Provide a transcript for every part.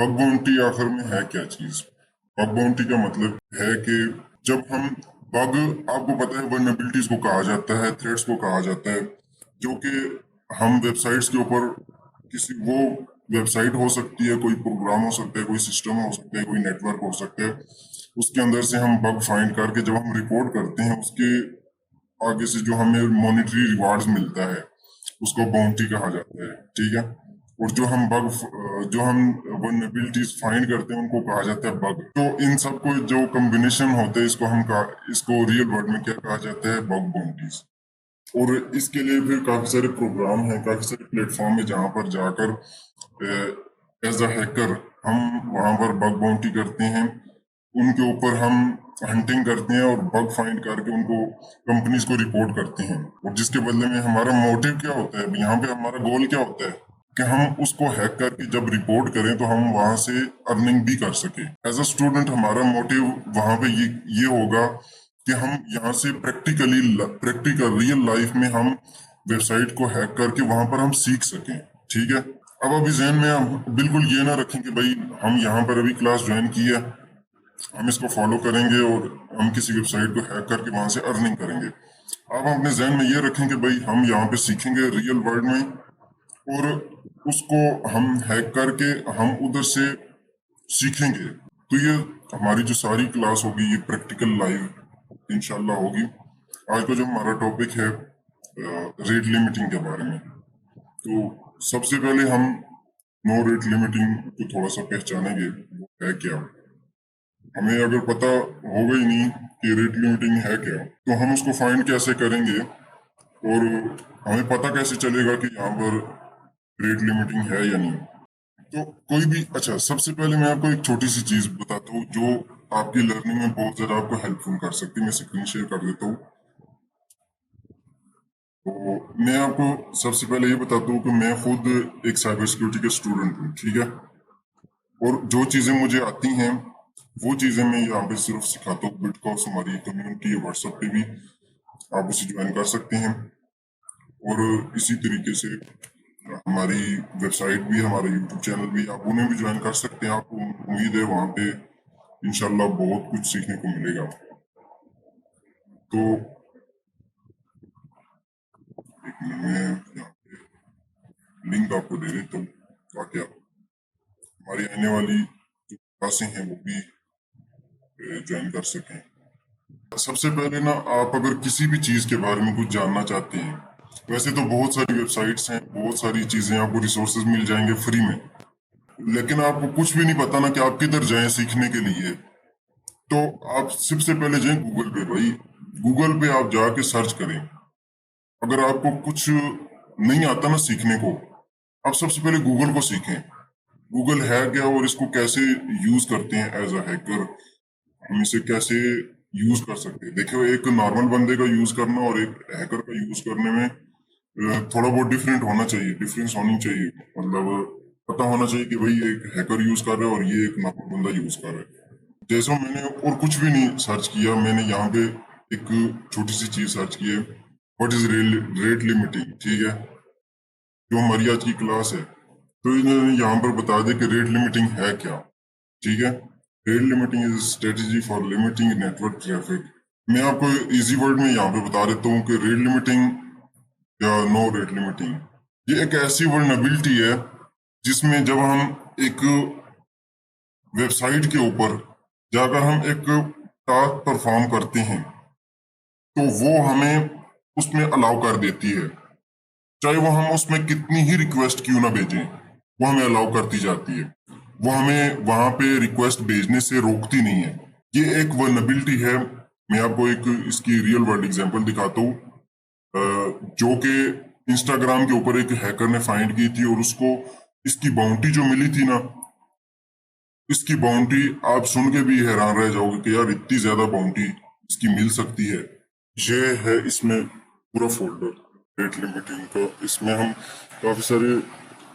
Bug bounty आखिर में है क्या चीज? बग बाउंटी का मतलब है कि जब हम बग, आपको पता है वल्नरेबिलिटीज को कहा जाता है, थ्रेड्स को कहा जाता है, जो कि हम वेबसाइट्स के ऊपर किसी वो वेबसाइट हो सकती है, कोई प्रोग्राम हो सकता है, कोई सिस्टम हो सकता है, कोई नेटवर्क हो सकता है, उसके अंदर से हम बग फाइंड करके जब हम रिपोर्ट करते हैं, उसके आगे से जो हमें मॉनेटरी रिवार्ड्स मिलता है उसको बाउंटी कहा जाता है। ठीक है। और जो हम वल्नरेबिलिटीज फाइंड करते हैं उनको कहा जाता है बग। तो इन सब को जो कॉम्बिनेशन होते हैं इसको रियल वर्ड में क्या कहा जाता है? Bug bounties. और इसके लिए फिर काफी सारे प्रोग्राम हैं, काफी सारे प्लेटफॉर्म है जहां पर जाकर एज अ हैकर हम वहां पर बग बाउंटी करते हैं, उनके ऊपर हम हंटिंग करते हैं और बग फाइंड करके उनको कंपनीज को रिपोर्ट करते हैं। और जिसके बदले में हमारा मोटिव क्या होता है, यहाँ पे हमारा गोल क्या होता है कि हम उसको हैक करके जब रिपोर्ट करें तो हम वहां से अर्निंग भी कर सके। एज अ स्टूडेंट हमारा मोटिव वहां पे ये होगा कि हम यहाँ से प्रैक्टिकल रियल लाइफ में हम वेबसाइट को हैक करके वहां पर हम सीख सकें। ठीक है। अब अभी जहन में हम बिल्कुल ये ना रखें कि भाई हम यहाँ पर अभी क्लास ज्वाइन की है, हम इसको फॉलो करेंगे और हम किसी वेबसाइट को हैक करके वहां से अर्निंग करेंगे। अब हम अपने जहन में ये रखें कि भाई हम यहाँ पे सीखेंगे रियल वर्ल्ड में, और उसको हम हैक करके हम उधर से सीखेंगे। तो ये हमारी जो सारी क्लास होगी ये प्रैक्टिकल लाइव इंशाल्लाह होगी। आज का जो हमारा टॉपिक है रेट लिमिटिंग के बारे में। तो सबसे पहले हम नो रेट लिमिटिंग को थोड़ा सा पहचानेंगे, वो है क्या। हमें अगर पता होगा ही नहीं कि रेट लिमिटिंग है क्या, तो हम उसको फाइंड कैसे करेंगे और हमें पता कैसे चलेगा कि यहाँ पर रेट लिमिटिंग है या नहीं। तो कोई भी, अच्छा सबसे पहले मैं आपको एक छोटी सी चीज बताता हूँ जो आपकी लर्निंग में बहुत ज्यादा आपको हेल्पफुल कर सकती है। मैं स्क्रीन शेयर कर देता हूँ। तो मैं आपको सबसे पहले ये बताता हूँ कि मैं खुद एक साइबर सिक्योरिटी का स्टूडेंट हूँ। ठीक है। और जो चीजें मुझे आती हैं वो चीजें मैं यहाँ पे सिर्फ सिखाता हूँ। बिटकॉइंस हमारी कम्युनिटी है, व्हाट्सएप पे भी आप उसे ज्वाइन कर सकते हैं। और इसी तरीके से हमारी वेबसाइट भी, हमारा यूट्यूब चैनल भी, आप उन्हें भी ज्वाइन कर सकते हैं। आपको उम्मीद है वहाँ पे इंशाल्लाह बहुत कुछ सीखने को मिलेगा। तो एक मिनट में यहाँ पे लिंक आपको दे देता हूँ ताकि आप हमारी आने वाली जो क्लासें हैं वो भी ज्वाइन कर सकें। सबसे पहले ना, आप अगर किसी भी चीज के बारे में कुछ जानना चाहते हैं, वैसे तो बहुत सारी वेबसाइट्स हैं, बहुत सारी चीजें, आपको रिसोर्सेज मिल जाएंगे फ्री में, लेकिन आपको कुछ भी नहीं पता ना कि आप किधर जाएं सीखने के लिए। तो आप सबसे पहले जाएं गूगल पे। भाई गूगल पे आप जाके सर्च करें। अगर आपको कुछ नहीं आता ना सीखने को, आप सबसे पहले गूगल को सीखें। गूगल है क्या और इसको कैसे यूज करते हैं एज अ हैकर, हम इसे कैसे यूज कर सकते हैं। देखो, एक नॉर्मल बंदे का यूज करना और एक हैकर का यूज करने में थोड़ा बहुत डिफरेंट होना चाहिए, डिफरेंस होनी चाहिए। मतलब पता होना चाहिए कि भाई एक हैकर यूज कर रहा है और ये एक नॉर्मल बंदा यूज कर रहा है। जैसे मैंने और कुछ भी नहीं सर्च किया, मैंने यहाँ पे एक छोटी सी चीज सर्च की है, व्हाट इज रेट लिमिटिंग। ठीक है। जो हमारी आज की क्लास है, तो इन्होंने यहाँ पर बता दिया कि रेट लिमिटिंग है क्या। ठीक है। Rate limiting is strategy for limiting network traffic. मैं आपको इजी वर्ड में यहाँ पे बता देता हूँ कि रेट लिमिटिंग या नो रेट लिमिटिंग, ये एक ऐसी वर्नबिलिटी है जिसमें जब हम एक वेबसाइट के ऊपर जाकर हम एक टास्क परफॉर्म करते हैं तो वो हमें उसमें अलाउ कर देती है, चाहे वो हम उसमें कितनी ही रिक्वेस्ट क्यों ना भेजें, वो हमें अलाउ करती जाती है। वो हमें वहां पे रिक्वेस्ट भेजने से रोकती नहीं है। ये एक वर्नबिलिटी है। मैं आपको एक इसकी रियल वर्ल्ड एग्जांपल दिखाता हूँ, जो कि इंस्टाग्राम के ऊपर एक हैकर ने फाइंड की थी, और उसको इसकी बाउंटी जो मिली थी ना, इसकी बाउंटी आप सुन के भी हैरान रह जाओगे कि यार इतनी ज्यादा बाउंटी इसकी मिल सकती है। ये है इसमें पूरा फोल्डर रेट लिमिटिंग का। इसमें हम काफी सारी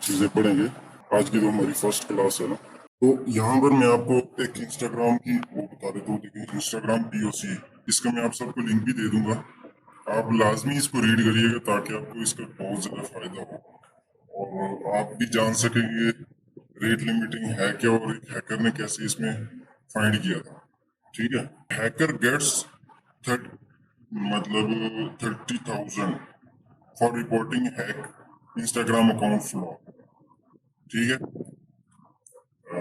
चीजें पढ़ेंगे। आज की जो हमारी फर्स्ट क्लास है ना, तो यहाँ पर मैं आपको एक इंस्टाग्राम की वो बता देता हूँ। देखिए, इंस्टाग्राम POC, इसका मैं आप सबको लिंक भी दे दूंगा। आप लाजमी इसको रीड करिएगा ताकि आपको इसका बहुत ज्यादा फायदा हो और आप भी जान सकेंगे रेट लिमिटिंग है क्या और एक हैकर ने कैसे इसमें फाइंड किया था। ठीक है, हैकर गेट्स थर्ट मतलब 30,000 for reporting hack Instagram account flaw. ठीक है,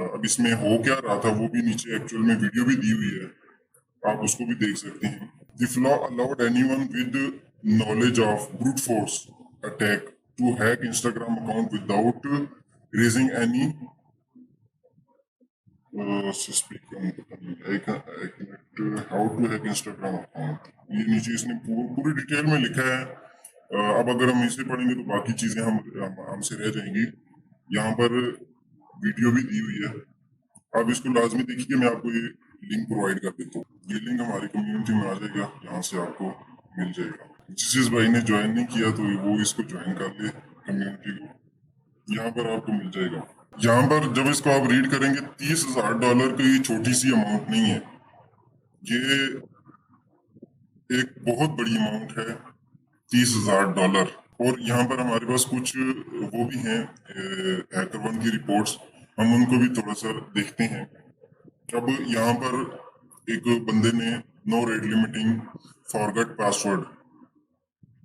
अब इसमें हो क्या रहा था वो भी नीचे एक्चुअल में वीडियो भी दी हुई है, आप उसको भी देख सकते हैं। The flaw allowed anyone with knowledge of brute force attack to hack Instagram account without raising any how to hack Instagram account. ये नीचे इसने पूरी डिटेल में लिखा है। अब अगर हम इसे पढ़ेंगे तो बाकी चीजें हमसे रह जाएंगी। यहाँ पर वीडियो भी दी हुई है, आप इसको लाजमी देखिए। मैं आपको ये लिंक प्रोवाइड कर देता हूँ, ये लिंक हमारी कम्युनिटी में आ जाएगा, यहाँ से आपको मिल जाएगा। जिस भाई ने ज्वाइन नहीं किया तो वो इसको ज्वाइन कर ले कम्युनिटी को, यहाँ पर आपको मिल जाएगा। यहाँ पर जब इसको आप रीड करेंगे, $30,000 कोई छोटी सी अमाउंट नहीं है, ये एक बहुत बड़ी अमाउंट है, $30,000। और यहाँ पर हमारे पास कुछ वो भी हैं हैकर वन की रिपोर्ट्स, हम उनको भी थोड़ा सा देखते हैं। अब यहाँ पर एक बंदे ने no rate limiting forget password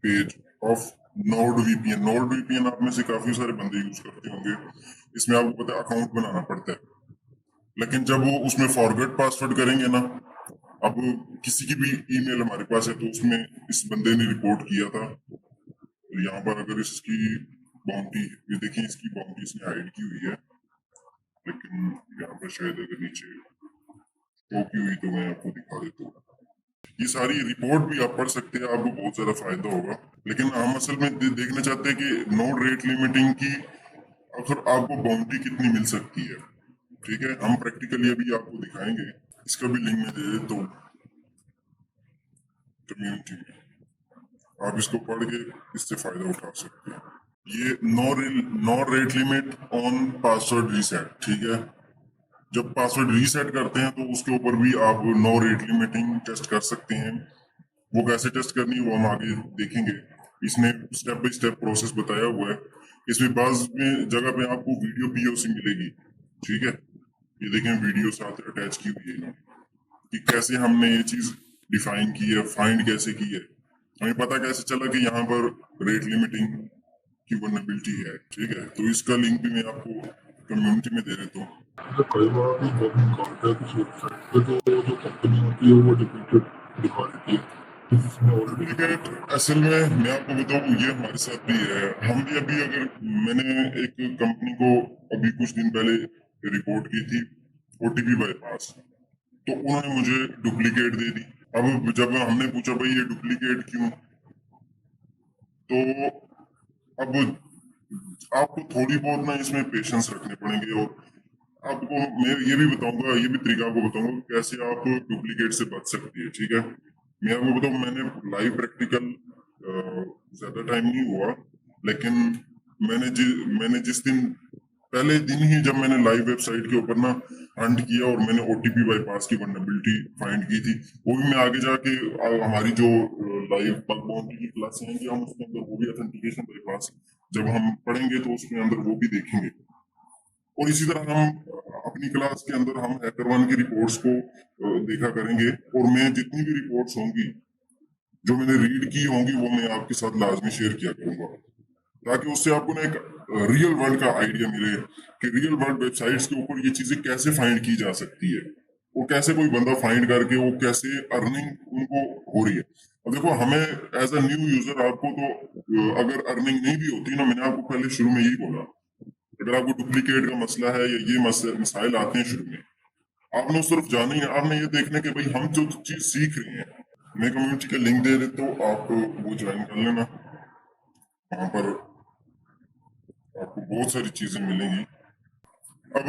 page of Nord VPN. Nord VPN आप में से काफी सारे बंदे यूज करते होंगे, इसमें आपको पता है अकाउंट बनाना पड़ता है, लेकिन जब वो उसमें फॉरगेट पासवर्ड करेंगे ना, अब किसी की भी ईमेल हमारे पास है तो उसमें इस बंदे ने रिपोर्ट किया था। तो यहाँ पर अगर इसकी बाउंड्री, ये देखिए इसकी बाउंड्री इसने हाइड की हुई है, लेकिन यहाँ पर शायद अगर नीचे शो की हुई तो मैं आपको दिखा देता हूँ। ये सारी रिपोर्ट भी आप पढ़ सकते हैं, आपको बहुत ज्यादा फायदा होगा। लेकिन हम असल में देखना चाहते हैं कि नोड रेट लिमिटिंग की आखिर आपको बाउंड्री कितनी मिल सकती है। ठीक है, हम प्रैक्टिकली अभी आपको दिखाएंगे, इसका भी लिंक मैं दे देता हूँ कम्युनिटी में, आप इसको पढ़ के इससे फायदा उठा सकते हैं। ये no rate limit on password reset. ठीक है, जब पासवर्ड रीसेट करते हैं तो उसके ऊपर भी आप नो रेट लिमिटिंग टेस्ट कर सकते हैं। वो कैसे टेस्ट करनी है वो हम आगे देखेंगे, इसने स्टेप बाय स्टेप प्रोसेस बताया हुआ है। इसमें बाज में जगह पे आपको वीडियो पीओसी मिलेगी। ठीक है, ये देखें वीडियो साथ अटैच की हुई है इन्होंने, कि कैसे हमने ये चीज डिफाइन की है, फाइंड कैसे की है, हमें पता कैसे चला कि यहाँ पर रेट लिमिटिंग की वल्नरेबिलिटी है। ठीक है, तो इसका लिंक भी मैं आपको कम्युनिटी में दे देता हूँ। कई बार जब हम करते हैं कुछ वेबसाइट पे तो जो कंपनी होती है वो डुप्लीकेट दिखा देती है, डुप्लीकेट असल में मैं आपको बताऊँ ये हमारे साथ भी है। हम भी अभी अगर मैंने एक कंपनी को अभी कुछ दिन पहले रिपोर्ट की थी ओटीपी बाईपास, तो उन्होंने मुझे डुप्लीकेट दे दी। अब जब हमने पूछा भाई ये डुप्लीकेट क्यों, तो अब आपको थोड़ी बहुत ना इसमें पेशेंस रखने पड़ेंगे। और आपको मैं ये भी बताऊंगा, ये भी तरीका आपको बताऊंगा कि कैसे आप डुप्लीकेट से बच सकती है। ठीक है, मैं आपको बताऊं, मैंने लाइव प्रैक्टिकल ज्यादा टाइम नहीं हुआ, लेकिन मैंने जिस दिन पहले दिन ही जब मैंने लाइव वेबसाइट के ऊपर ना हंट किया और मैंने ओटीपी बाईपास की वल्नरेबिलिटी फाइंड की थी, वो भी मैं आगे जाके हमारी जो लाइव बग बाउंड्री की क्लासें हैं हम उसके अंदर वो भी ऑथेंटिकेशन बाईपास जब हम पढ़ेंगे तो उसके अंदर वो भी देखेंगे। और इसी तरह हम अपनी क्लास के अंदर हम हैकर1 की रिपोर्ट्स को देखा करेंगे, और मैं जितनी भी रिपोर्ट्स होंगी जो मैंने रीड की होंगी वो मैं आपके साथ लाजमी शेयर किया करूंगा, ताकि उससे आपको ना एक रियल वर्ल्ड का आइडिया मिले कि रियल वर्ल्ड वेबसाइट्स के ऊपर ये चीजें कैसे फाइंड की जा सकती है, और कैसे कोई बंदा फाइंड करके वो कैसे अर्निंग उनको हो रही है। अब देखो, हमें एज अ न्यू यूजर आपको तो अगर अर्निंग नहीं भी होती ना, मैंने आपको पहले शुरू में यही बोला, अगर आपको डुप्लीकेट का मसला है या ये मसाइल आते हैं शुरू में, आपने उस तरफ जाना ही है, आपने ये देखना है कि भाई हम जो चीज सीख रहे हैं। मैं कम्युनिटी का लिंक दे देता हूँ, आप वो ज्वाइन कर लेना, वहां पर आपको बहुत सारी चीजें मिलेंगी। अब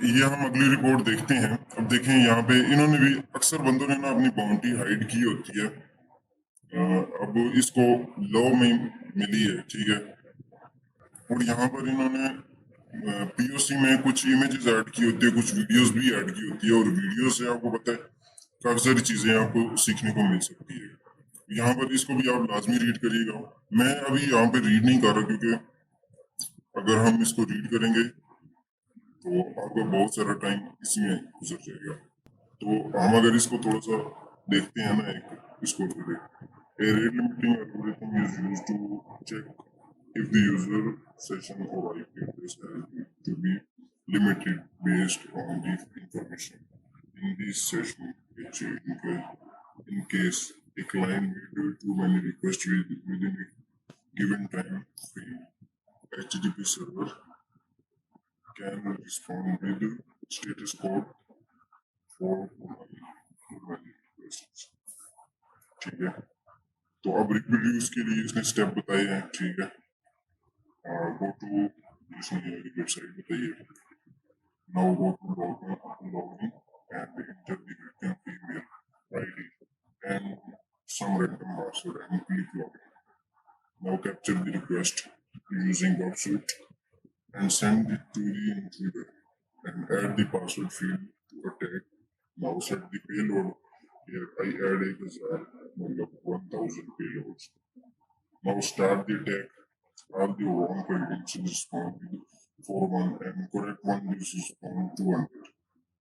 ये हम अगली रिपोर्ट देखते हैं। अब देखें यहाँ पे इन्होंने भी अक्सर बंदों ने ना अपनी बाउंड्री हाइड की होती है, अब इसको लॉ में मिली है। ठीक है, और यहाँ पर इन्होंने पीओसी में कुछ इमेजेस ऐड की होती है, कुछ वीडियोस भी ऐड की होती है, और वीडियो से आपको पता है काफी सारी चीजें आपको सीखने को मिल सकती है। यहाँ पर इसको भी आप लाजमी रीड करिएगा। मैं अभी यहाँ पे रीड नहीं कर रहा, क्योंकि अगर हम इसको रीड करेंगे तो आपका बहुत सारा टाइम इसमें गुजर जाएगा। तो हम अगर इसको थोड़ा सा देखते हैं ना, एक इसको a rate limiting algorithm is used to check if the user session or IP address has to be limited based on the information in this session, which in case a client made too many requests within a given time frame, HTTP server can respond with status code for many requests. ठीक है, तो अब reproduce के लिए इसने step बताए हैं। ठीक है, गो टू, इसने वेबसाइट बताई है। Now go to login and enter the victim email ID and some random password and click login. Now capture the request using Bubsuit and send it to the intruder and add the password field to a tag. Now set the payload. Here I add 1000 payloads. Now start the tag. All the wrong credentials respond with 41 and correct one is respond 200.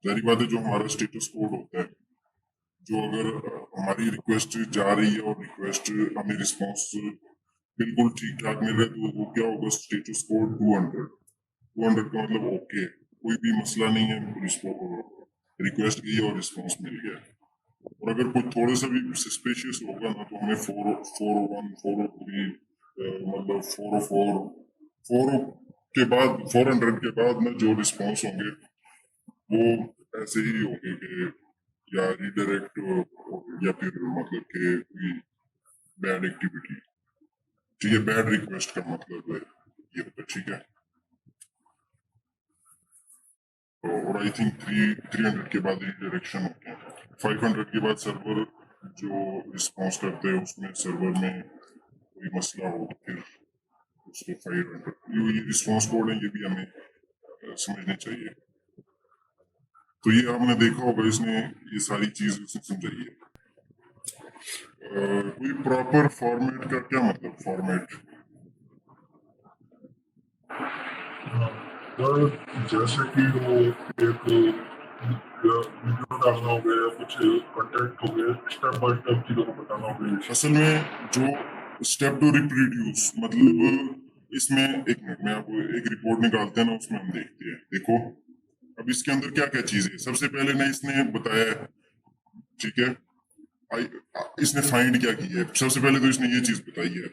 जारी बात है, जो हमारा status code होता है, जो अगर हमारी रिक्वेस्ट जा रही है और रिक्वेस्ट हमें रिस्पॉन्स बिल्कुल ठीक ठाक मिल रहा है, तो वो क्या होगा, स्टेटस कोड 200। 200 का मतलब ओके, कोई भी मसला नहीं है, रिक्वेस्ट गई और रिस्पॉन्स मिल गया। और अगर कोई थोड़ा सा भी सस्पिशियस होगा ना, तो हमें 401 403 मतलब 404 4 के बाद 400 के बाद ना जो रिस्पॉन्स होंगे वो ऐसे ही होंगे कि या रिडायरेक्ट या फिर मतलब कि कोई बैड एक्टिविटी। ठीक है, बैड रिक्वेस्ट का मतलब है ये होता है। ठीक है, और आई थिंक 300 के बाद रिडायरेक्शन होते हैं। 500 के बाद सर्वर जो रिस्पॉन्स करते हैं उसमें सर्वर में कोई मसला हो, फिर उसको 500 ये रिस्पॉन्स कोड है, ये भी हमें समझने चाहिए। तो ये आपने देखा होगा, इसने ये सारी चीज उसने समझाई है। कोई प्रॉपर फॉर्मेट का क्या मतलब, फॉर्मेट जैसे कि वो एक वीडियो डालना हो गया या कुछ कंटेंट हो गया, स्टेप बाय स्टेप चीजों को बताना हो गया। असल में जो स्टेप टू रिप्रोड्यूस मतलब इसमें, एक मिनट में आपको एक रिपोर्ट निकालते हैं ना, उसमें हम देखते हैं। देखो अब इसके अंदर क्या क्या चीज है। सबसे पहले ना इसने बताया है, ठीक है, इसने फाइंड क्या की है। सबसे पहले तो इसने ये चीज बताई है,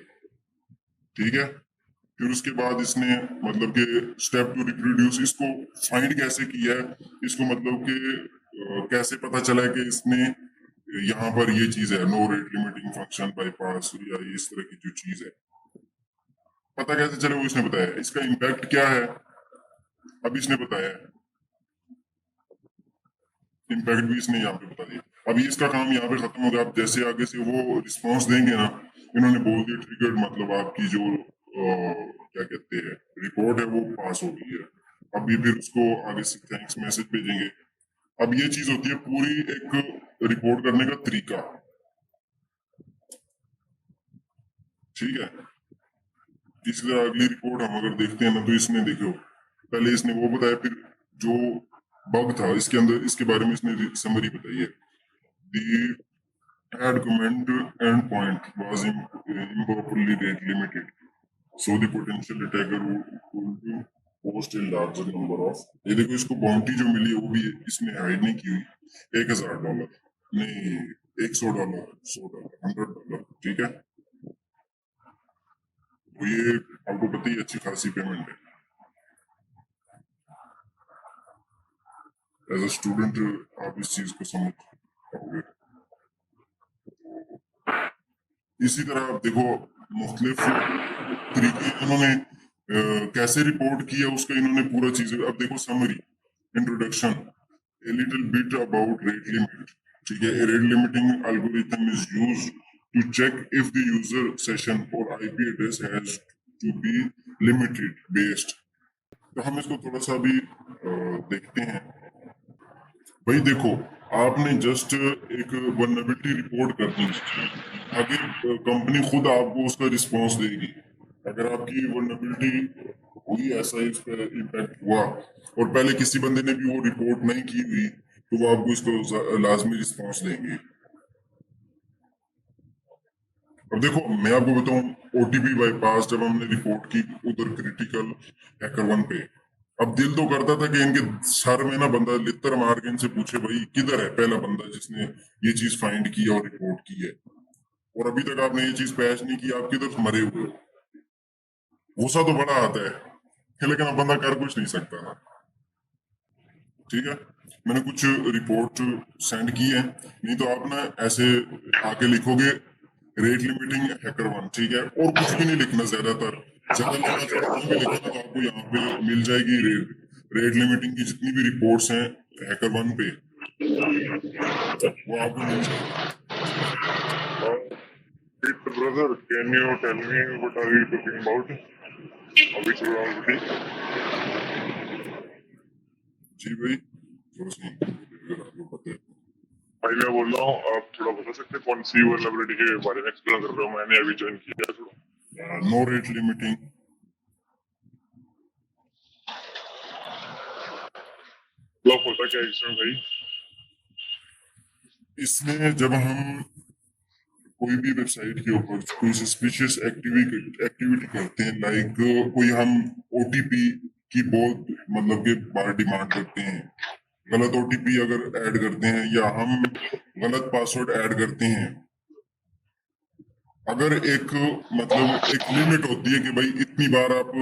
ठीक है। फिर उसके बाद इसने मतलब कि स्टेप टू रिप्रोड्यूस, इसको फाइंड कैसे किया है, इसको मतलब कि कैसे पता चला है कि इसने यहाँ पर ये चीज है, no rate limiting function bypass या इस तरह की जो चीज है, पता कैसे चले, वो इसने बताया। इसका इम्पैक्ट क्या है अब इसने बताया है, इम्पैक्ट भी इसने यहाँ पे बता दिया। अभी इसका काम यहाँ पे खत्म होगा। आप जैसे आगे से वो रिस्पॉन्स देंगे ना, इन्होंने बोल दिया ट्रिगर्ड, मतलब आपकी जो क्या कहते हैं रिपोर्ट है वो पास हो गई है। अब ये फिर उसको आगे से थैंक्स मैसेज भेजेंगे। अब ये चीज होती है पूरी एक रिपोर्ट करने का तरीका। ठीक है, इसी तरह अगली रिपोर्ट हम अगर देखते हैं ना, तो इसने देखो पहले इसने वो बताया, फिर जो बग था इसके अंदर, इसके बारे में इसने समरी बताई है। The add comment endpoint was improperly rate limited, so the potential attacker would post a larger number of। ये देखो, इसको बाउंटी जो मिली है वो भी इसने हाइड नहीं की हुई। $1000 नहीं, $100, $100, $100। ठीक है, तो ये आपको पता ही अच्छी खासी पेमेंट है। एज अ स्टूडेंट आप इस चीज को समझ पाओगे। इसी तरह आप देखो मुख्तलिफ तरीके इन्होंने कैसे रिपोर्ट किया उसका इन्होंने पूरा चीज। अब देखो summary, introduction, a little bit about rate limit। ठीक है, a rate limiting algorithm is used to check if the user session or IP address has to be limited based। तो हम इसको थोड़ा सा भी देखते हैं। भाई देखो, आपने जस्ट एक वल्नरेबिलिटी रिपोर्ट कर दी, आगे कंपनी खुद आपको उसका रिस्पॉन्स देगी। अगर आपकी वल्नरेबिलिटी कोई ऐसा इस पर इम्पैक्ट हुआ और पहले किसी बंदे ने भी वो रिपोर्ट नहीं की हुई तो वो आपको इसको लाजमी रिस्पॉन्स देंगे। अब देखो मैं आपको बताऊं, ओटीपी बाईपास जब हमने रिपोर्ट की उधर क्रिटिकल हैकर 1 पे, अब दिल तो करता था कि इनके सर में ना बंदा लित्तर मार के इनसे पूछे भाई किधर है पहला बंदा जिसने ये चीज फाइंड की और रिपोर्ट की है, और अभी तक आपने ये चीज पैच नहीं की, आप किधर मरे हुए हो। गुस्सा तो बड़ा आता है लेकिन अब बंदा कर कुछ नहीं सकता ना। ठीक है, मैंने कुछ रिपोर्ट सेंड की है, नहीं तो आप ना ऐसे आके लिखोगे रेट लिमिटिंग हैकर 1, ठीक है, और कुछ भी नहीं लिखना, ज्यादा लिखना चाहते हो भी लिखना तो आपको यहाँ पे मिल जाएगी रेट लिमिटिंग की जितनी भी रिपोर्ट्स हैं हैकर 1 पे, वो आपको मिल जाएगी। Brother, can you tell me what are we talking about? Which vulnerability? जी भाई, थोड़ा सा अगर आपको पता है। भाई मैं बोल रहा हूँ, आप थोड़ा बता सकते हैं कौन सी vulnerability के बारे में एक्सप्लेन कर रहे हो? मैंने अभी ज्वाइन किया है थोड़ा। नो रेट लिमिटिंग, ब्लॉक होता क्या है इसमें भाई? इसमें जब हम कोई भी वेबसाइट के ऊपर कोई सस्पिशियस एक्टिविटी करते हैं, लाइक कोई हम ओटीपी की बहुत मतलब के बार डिमांड करते हैं, गलत ओटीपी अगर ऐड करते हैं या हम गलत पासवर्ड ऐड करते हैं, अगर एक मतलब एक लिमिट होती है कि भाई इतनी बार आप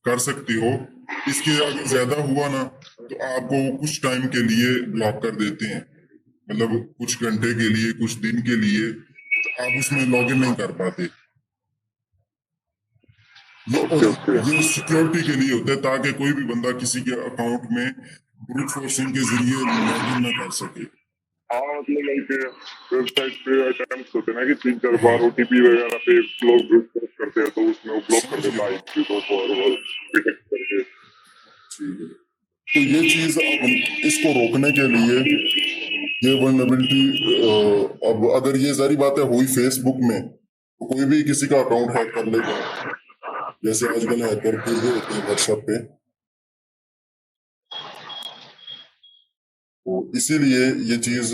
कर सकते हो, इसके अगर ज्यादा हुआ ना तो आपको कुछ टाइम के लिए ब्लॉक कर देते हैं, मतलब कुछ घंटे के लिए कुछ दिन के लिए आप उसमें लॉगिन नहीं कर पाते। ये सिक्योरिटी के लिए होता है ताकि कोई भी बंदा किसी के अकाउंट में ब्रूट फोर्सिंग के जरिए लॉगिन ना कर सके। हाँ मतलब लाइक वेबसाइट पे अटेम्प्ट होते हैं ना कि 3-4 बार ओटीपी वगैरह पे ब्लॉक करते हैं, तो उसमें वो ब्लॉक कर देता है आईपी को और डिटेक्ट करके। ठीक है, तो ये चीज अब इसको रोकने के लिए ये वल्नरेबिलिटी, अब अगर ये सारी बातें हुई फेसबुक में तो कोई भी किसी का अकाउंट हैक कर लेगा, जैसे आजकल हैकर फिर भी होते हैं व्हाट्सएप पे, तो इसीलिए ये चीज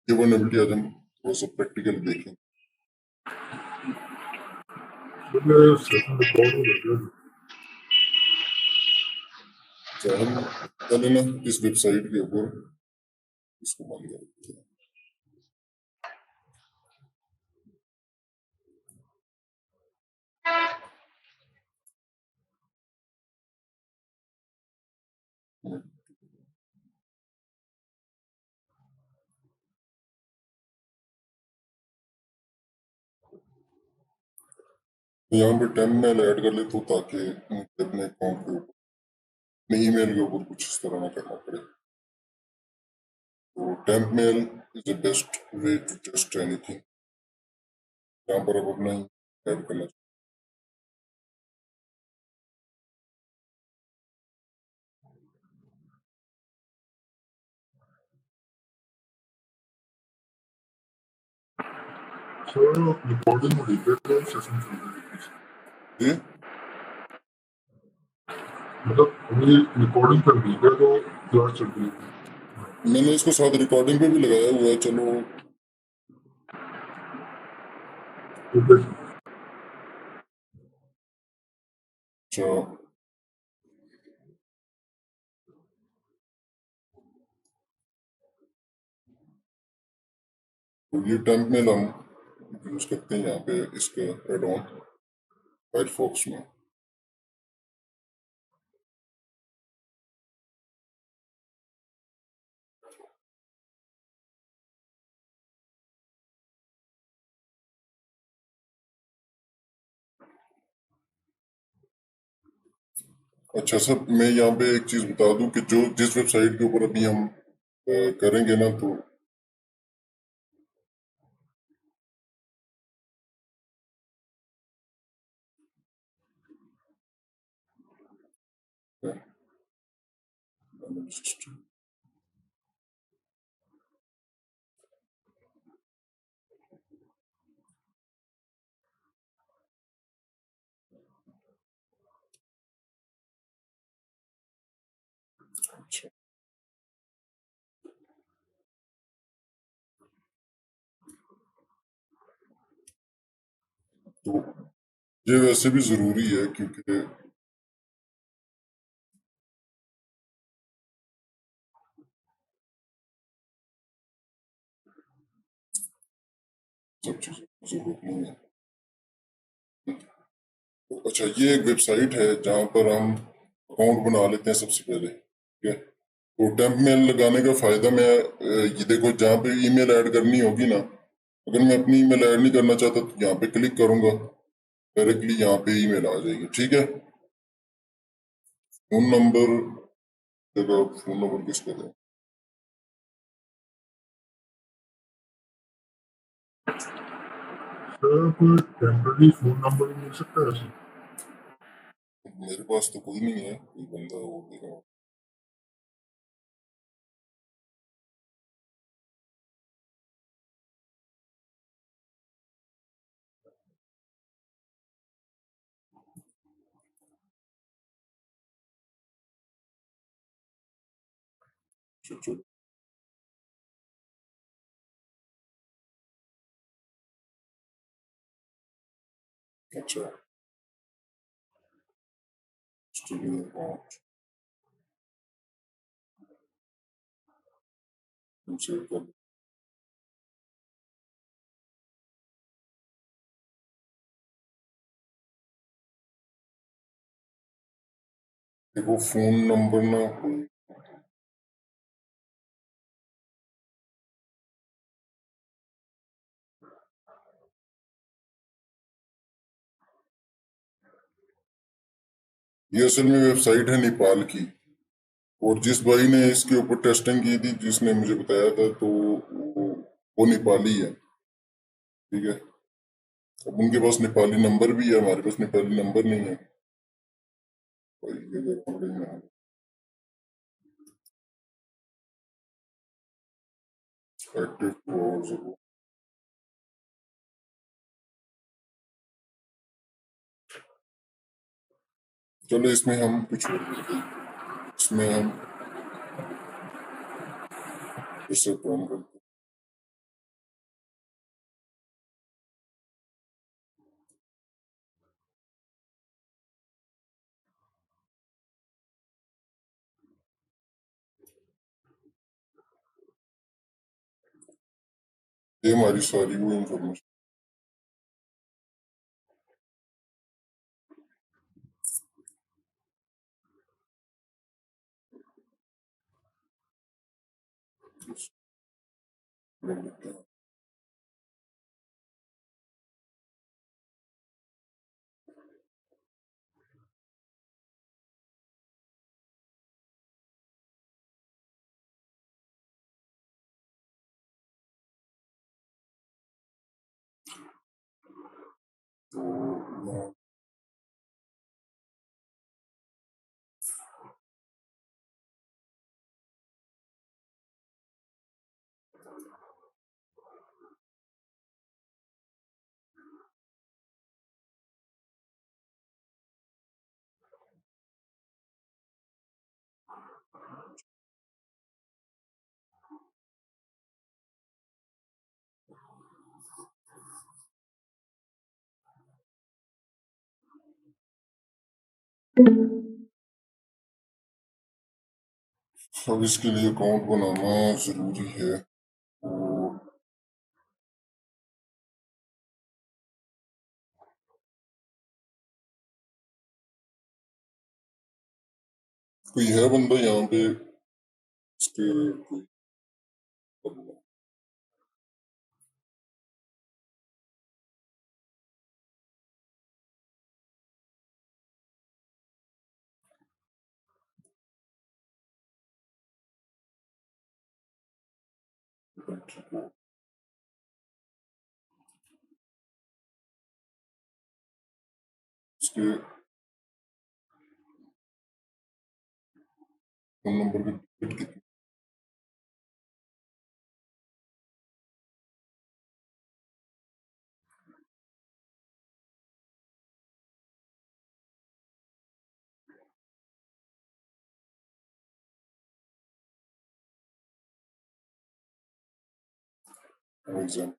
ये वल्नरेबिलिटी आज हम थोड़ा सा प्रैक्टिकल देखें। अच्छा, हम पहले ना इस वेबसाइट के ऊपर इसको बंद कर देते हैं। तो यहाँ पे 10 मेल ऐड कर लेता हूँ ताकि मुझे अपने अकाउंट के ऊपर अपने ईमेल के ऊपर कुछ इस तरह ना करना पड़े। तो 10 mail is the best way to test anything, यहाँ पर अब अपना ऐड करना। सर रिकॉर्डिंग हो रही है तो सेशन चल रही है, जी, मतलब अभी रिकॉर्डिंग कर रही है तो क्लास चल रही है। मैंने इसको साथ रिकॉर्डिंग पे भी लगाया हुआ है, चलो ओके अच्छा। तो ये 10 मेल हम यूज करते हैं यहाँ पे इसके एड ऑन फायरफॉक्स में। अच्छा सर, मैं यहाँ पे एक चीज बता दूं कि जो जिस वेबसाइट के ऊपर अभी हम करेंगे ना, तो अच्छा, तो ये वैसे भी जरूरी है क्योंकि सब चीजों की जरूरत नहीं है। तो अच्छा, ये एक वेबसाइट है जहाँ पर हम अकाउंट बना लेते हैं सबसे पहले, ठीक है। तो टेम्प मेल लगाने का फायदा मैं ये देखो, जहाँ पे ईमेल ऐड करनी होगी ना, अगर मैं अपनी ईमेल ऐड नहीं करना चाहता तो यहाँ पे क्लिक करूंगा, डायरेक्टली यहाँ पे ईमेल आ जाएगी, ठीक है। फोन नंबर, जगह फोन नंबर किसका दें? सर कोई टेम्पररी फोन नंबर मिल सकता है सर? मेरे पास तो कोई नहीं है, कोई बंदा वो देगा। चलो चलो, अच्छा, स्टूडियो अकाउंट सेव कर। देखो फोन नंबर ना कोई, ये असल में वेबसाइट है नेपाल की, और जिस भाई ने इसके ऊपर टेस्टिंग की थी, जिसने मुझे बताया था, तो वो नेपाली है, ठीक है। अब उनके पास नेपाली नंबर भी है, हमारे पास नेपाली नंबर नहीं है भाई, ये recording में है। Active 2 hours ago। चलो इसमें हम कुछ और करते हैं। इसमें हम इससे काम करते हैं। ये हमारी सारी वो इंफॉर्मेशन कर लेते हैं। तो यहाँ अब इसके लिए अकाउंट बनाना जरूरी है, तो कोई है बंदा यहाँ पे इसके कोई बंदा? ठीक है। इसके फोन नंबर की टिकट कितनी? एग्जाम।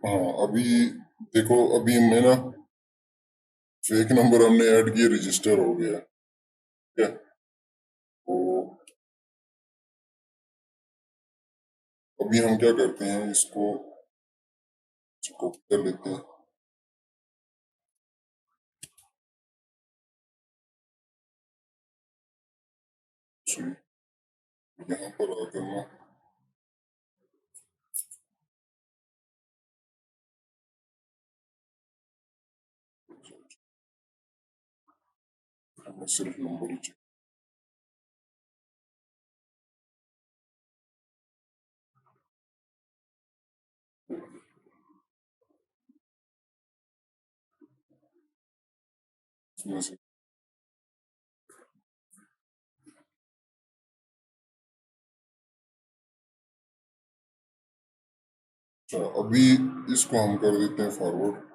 हाँ, अभी देखो, अभी मैं ना फेक नंबर हमने ऐड किए, रजिस्टर हो गया। ठीक है, तो अभी हम क्या करते हैं, इसको कॉपी कर लेते हैं। सॉरी, यहाँ पर आकर ना हमें सिर्फ नंबर ही चाहिए। इसमें से अच्छा, अभी इसको हम कर देते हैं फॉरवर्ड।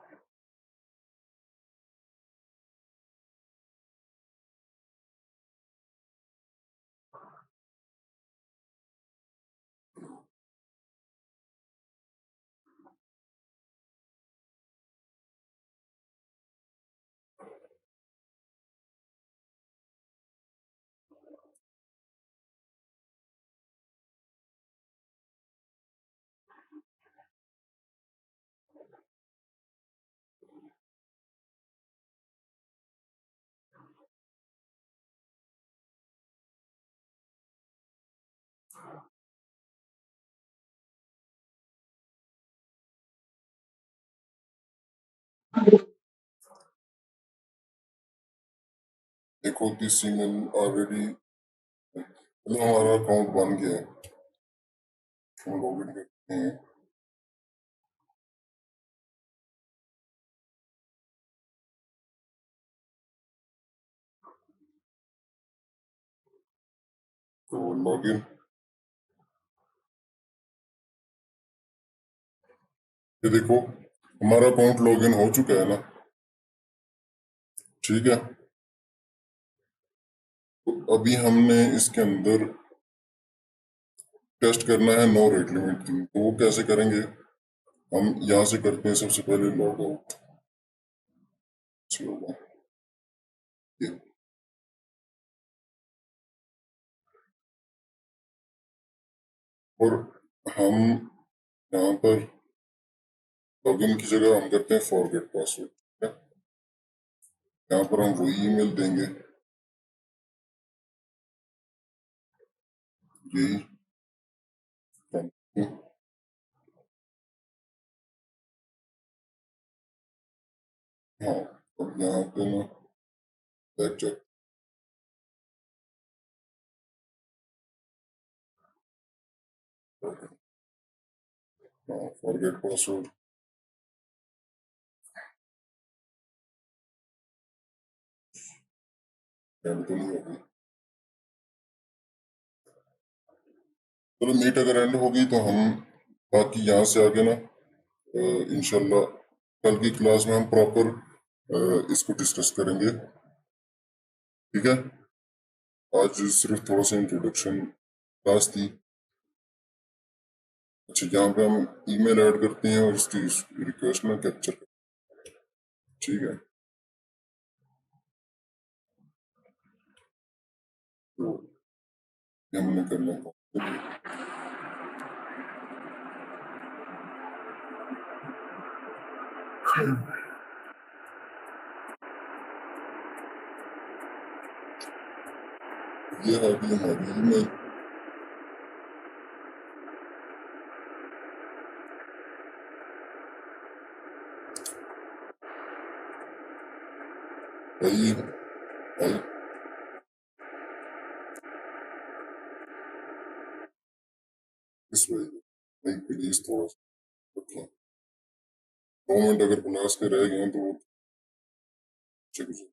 देखो, दिस ईमेल ऑलरेडी, मतलब हमारा अकाउंट बन गया है। हम लॉगिन करते हैं। तो लॉगिन, ये देखो हमारा अकाउंट लॉगिन हो चुका है ना। ठीक है, तो अभी हमने इसके अंदर टेस्ट करना है नो रेट लिमिट की। तो वो कैसे करेंगे, हम यहाँ से करते हैं। सबसे पहले लॉग आउट से होगा ये। और हम यहाँ पर लॉगिन की जगह हम करते हैं फॉरगेट पासवर्ड। ठीक है, यहाँ पर हम वही ईमेल देंगे, यही कंटिन्यू। हाँ, अब यहाँ पे ना बैक चेक, हाँ फॉरगेट पासवर्ड एंड तो नहीं होगी। चलो, मीट अगर एंड होगी तो हम बाकी यहाँ से आगे ना इंशाल्लाह कल की क्लास में हम प्रॉपर इसको डिस्कस करेंगे। ठीक है, आज सिर्फ थोड़ा सा इंट्रोडक्शन क्लास थी। अच्छा, यहाँ पे हम ईमेल ऐड करते हैं और इसकी रिक्वेस्ट में कैप्चर करते हैं। ठीक है, तो ये हमने करना है। ये हमारी email भाई भाई इस वजह भाई प्लीज थोड़ा सा रखें। 2 मिनट अगर क्लास के रह गए तो चेक किया।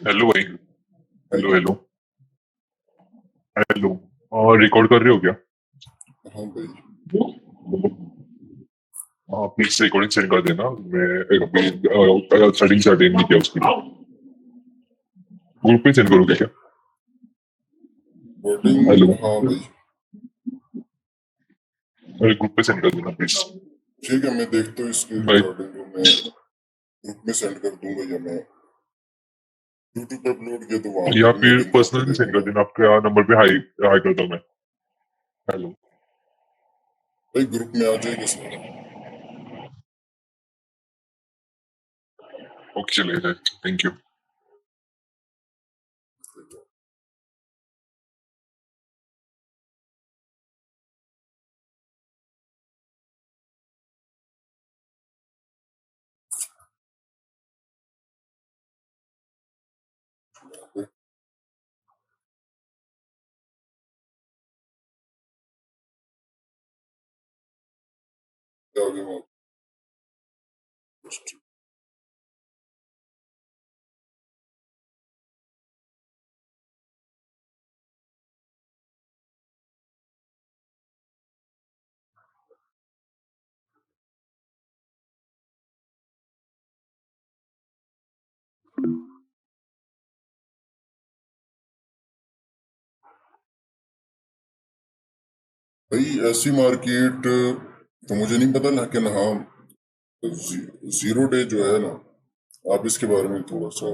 हेलो भाई। Hello hello hello. और रिकॉर्ड कर रहे हो क्या? हाँ भाई हाँ प्लीज रिकॉर्डिंग सेंड कर देना। मैं अभी सेटिंग अटेंड नहीं किया उसके लिए। ग्रुप पे सेंड करोगे क्या? Voting hello. हाँ भाई अरे ग्रुप पे सेंड कर देना प्लीज। ठीक है मैं देखता हूँ इसके भाई रिकॉर्डिंग को मैं ग्रुप में सेंड कर दूंगा या मैं यूट्यूब पे अपलोड किया तो वहां पे या भी मैं फिर लिंक आपको पर्सनली दे सेंड कर दूंगा। देना, आपके नंबर पे हाई हाई करता हूँ मैं। हेलो। भाई ग्रुप में आ जाएगा सारा। ओके चलेगा, थैंक यू। आगे मैं भाई ऐसी मार्केट तो मुझे नहीं पता, लेकिन हाँ जीरो डे जो है ना, आप इसके बारे में थोड़ा सा,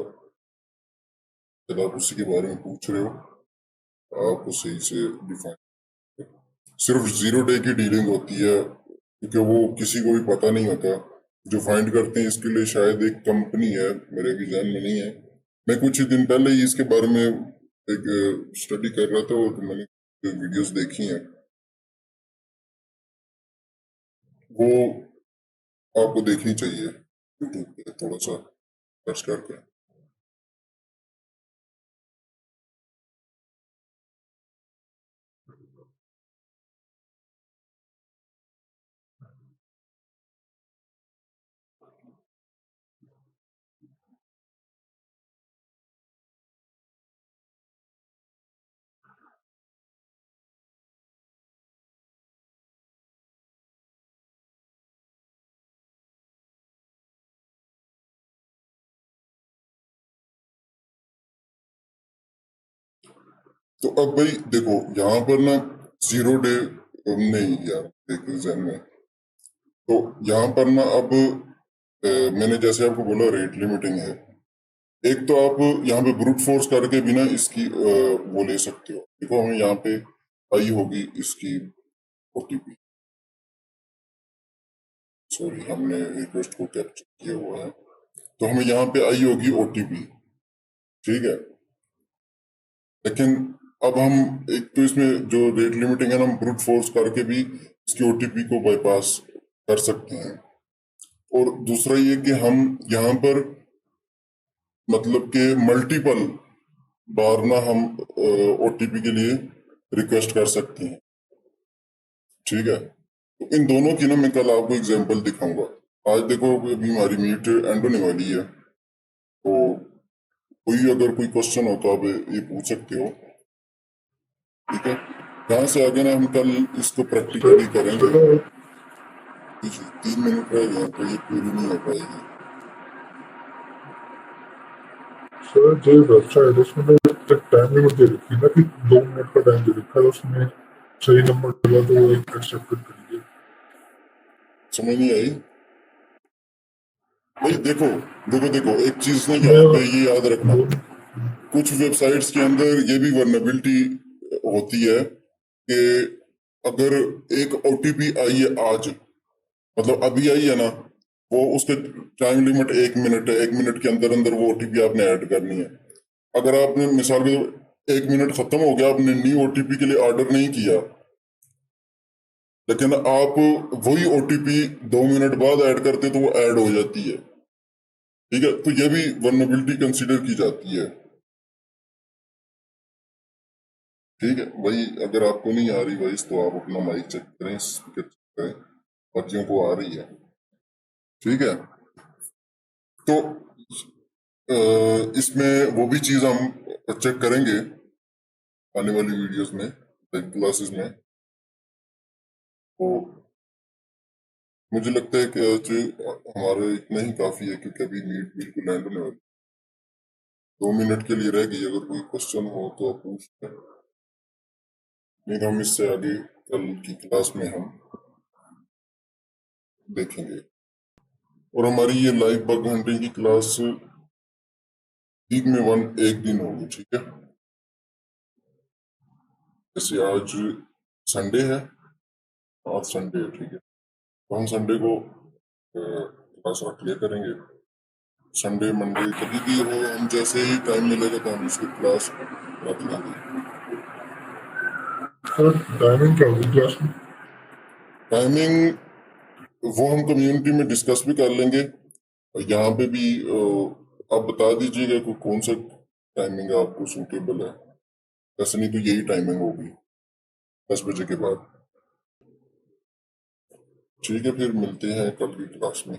जब आप उसी के बारे में पूछ रहे हो आपको सही से डिफाइन, सिर्फ जीरो डे की डीलिंग होती है क्योंकि वो किसी को भी पता नहीं होता। जो फाइंड करते हैं इसके लिए शायद एक कंपनी है, मेरे भी ध्यान में नहीं है। मैं कुछ ही दिन पहले ही इसके बारे में एक स्टडी कर रहा था तो मैंने वीडियोस देखी हैं, वो आपको देखनी चाहिए यूट्यूब पे थोड़ा सा सर्च करके। तो अब भाई देखो यहाँ पर ना जीरो डे नहीं यार, एक रीजन में तो यहाँ पर ना अब मैंने जैसे आपको बोला रेट लिमिटिंग है। एक तो आप यहाँ पे ब्रूट फोर्स करके भी ना इसकी वो ले सकते हो। देखो हमें यहाँ पे आई होगी इसकी ओटीपी, सॉरी हमने रिक्वेस्ट को कैप्चर किया हुआ है, तो हमें यहाँ पे आई होगी ओटीपी, ठीक है। लेकिन अब हम एक तो इसमें जो रेट लिमिटिंग है ना, हम ब्रूट फोर्स करके भी इसकी ओटीपी को बाईपास कर सकते हैं। और दूसरा ये कि हम यहाँ पर मतलब कि मल्टीपल बार ना हम ओटीपी के लिए रिक्वेस्ट कर सकते हैं। ठीक है, तो इन दोनों की ना मैं कल आपको एग्जांपल दिखाऊंगा। आज देखो अभी हमारी मीट एंड होने वाली है, तो कोई अगर कोई क्वेश्चन हो तो आप ये पूछ सकते हो। ठीक है, यहाँ से आगे ना हम कल इसको प्रैक्टिकली करेंगे। सर 3 मिनट रह गए तो ये पूरी नहीं हो पाएगी। सर जो वेबसाइट है उसमें तो एक टाइम लिमिट दे रखी है ना कि 2 मिनट का टाइम दे रखा है, उसमें सही नंबर डला तो वो एक्सेप्ट करिए। समझ नहीं आई भाई? देखो देखो देखो, एक चीज ना यहाँ पे उसमें ये याद रखना, दोनों कुछ वेबसाइट्स के अंदर ये भी वर्नेबिलिटी होती है कि अगर एक ओटीपी आई है आज, मतलब अभी आई है ना, वो उसके टाइम लिमिट 1 मिनट है। 1 मिनट के अंदर अंदर वो ओटीपी आपने ऐड करनी है। अगर आपने मिसाल के 1 मिनट खत्म हो गया, आपने न्यू ओटीपी के लिए ऑर्डर नहीं किया, लेकिन आप वही ओटीपी 2 मिनट बाद ऐड करते तो वो ऐड हो जाती है। ठीक है, तो ये भी वर्नेबिलिटी कंसीडर की जाती है। ठीक है भाई, अगर आपको नहीं आ रही वॉइस तो आप अपना माइक चेक करें, स्पीकर चेक करें, बाकियों को आ रही है। ठीक है, तो इसमें वो भी चीज हम चेक करेंगे आने वाली वीडियोस में, क्लासेस में। तो मुझे लगता है कि आज हमारा इतना ही काफी है, क्योंकि अभी मीट बिल्कुल एंड होने वाली। 2 मिनट के लिए रह गई, अगर कोई क्वेश्चन हो तो आप पूछ लें, नहीं तो हम इससे आगे कल की क्लास में हम देखेंगे। और हमारी ये लाइव बग हंटिंग की क्लास वीक में एक दिन होगी। ठीक है, जैसे आज संडे है, आज संडे है, ठीक है, तो हम संडे को क्लास रख लिया करेंगे। संडे मंडे कभी भी हो, हम जैसे ही टाइम मिलेगा तो हम इसकी क्लास रख लेंगे। सर टाइमिंग क्या होगी क्लास में? टाइमिंग वो हम कम्युनिटी में डिस्कस भी कर लेंगे, और यहाँ पे भी आप बता दीजिएगा कि कौन सा टाइमिंग आपको सूटेबल है। वैसे नहीं तो यही टाइमिंग होगी 10 बजे के बाद। ठीक है, फिर मिलते हैं कल की क्लास में।